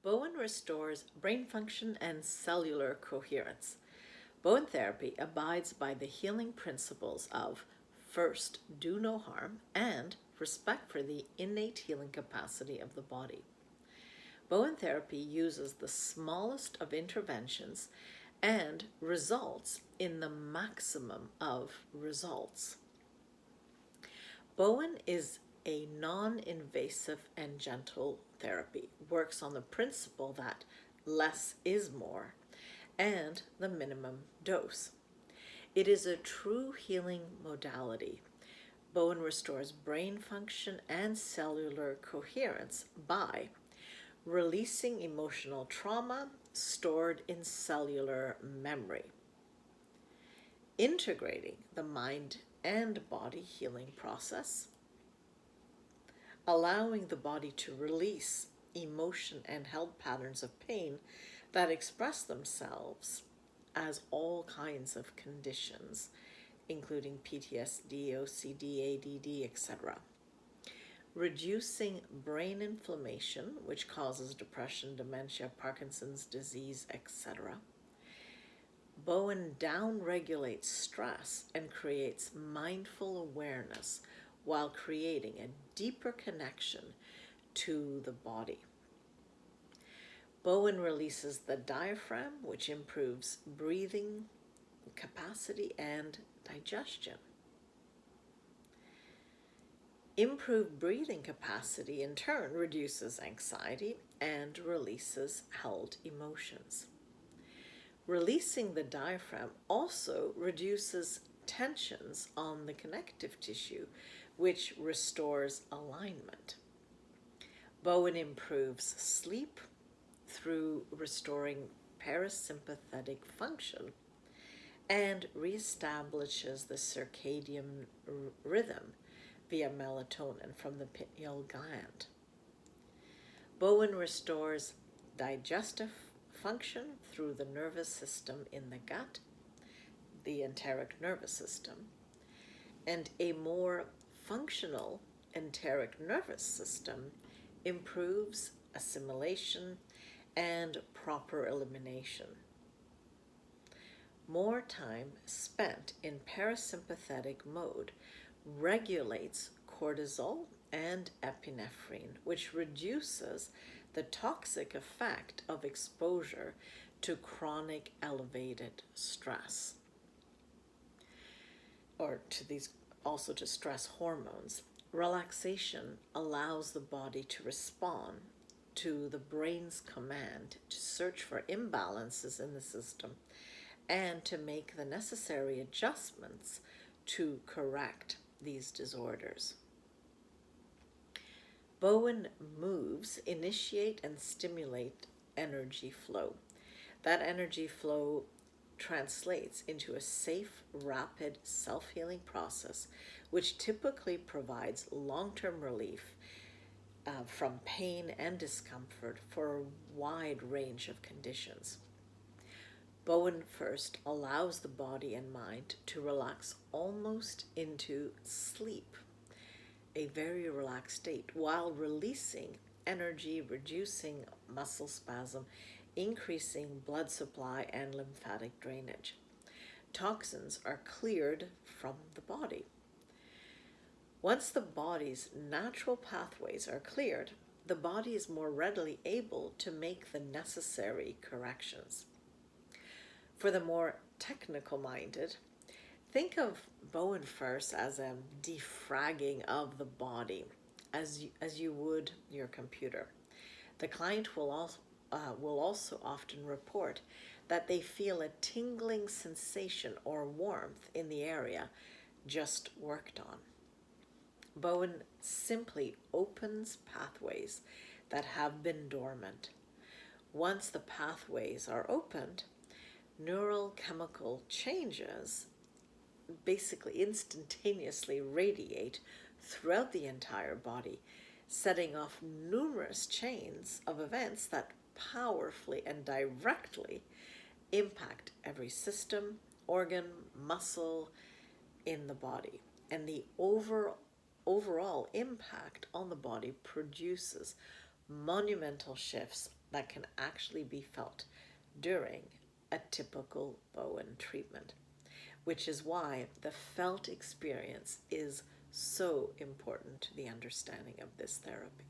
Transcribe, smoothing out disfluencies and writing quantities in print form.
Bowen restores brain function and cellular coherence. Bowen Therapy abides by the healing principles of first, do no harm, and respect for the innate healing capacity of the body. Bowen Therapy uses the smallest of interventions and results in the maximum of results. Bowen is a non-invasive and gentle therapy, works on the principle that less is more, and the minimum dose. It is a true healing modality. Bowen restores brain function and cellular coherence by releasing emotional trauma stored in cellular memory, integrating the mind and body healing process, allowing the body to release emotion and held patterns of pain that express themselves as all kinds of conditions, including PTSD, OCD, ADD, etc. Reducing brain inflammation, which causes depression, dementia, Parkinson's disease, etc. Bowen downregulates stress and creates mindful awareness while creating a deeper connection to the body. Bowen releases the diaphragm, which improves breathing capacity and digestion. Improved breathing capacity in turn reduces anxiety and releases held emotions. Releasing the diaphragm also reduces tensions on the connective tissue, which restores alignment. Bowen improves sleep through restoring parasympathetic function and reestablishes the circadian rhythm via melatonin from the pineal gland. Bowen restores digestive function through the nervous system in the gut, the enteric nervous system, and a more functional enteric nervous system improves assimilation and proper elimination. More time spent in parasympathetic mode regulates cortisol and epinephrine, which reduces the toxic effect of exposure to chronic elevated stress, or also to stress hormones. Relaxation allows the body to respond to the brain's command to search for imbalances in the system and to make the necessary adjustments to correct these disorders. Bowen moves initiate and stimulate energy flow. That energy flow translates into a safe, rapid, self-healing process, which typically provides long-term relief from pain and discomfort for a wide range of conditions. Bowen first allows the body and mind to relax almost into sleep, a very relaxed state, while releasing energy, reducing muscle spasm, increasing blood supply and lymphatic drainage. Toxins are cleared from the body. Once the body's natural pathways are cleared, the body is more readily able to make the necessary corrections. For the more technical-minded, think of Bowen first as a defragging of the body, as you would your computer. The client will also often report that they feel a tingling sensation or warmth in the area just worked on. Bowen simply opens pathways that have been dormant. Once the pathways are opened, neural chemical changes basically instantaneously radiate throughout the entire body, setting off numerous chains of events that powerfully and directly impact every system, organ, muscle in the body. And the overall impact on the body produces monumental shifts that can actually be felt during a typical Bowen treatment, which is why the felt experience is so important to the understanding of this therapy.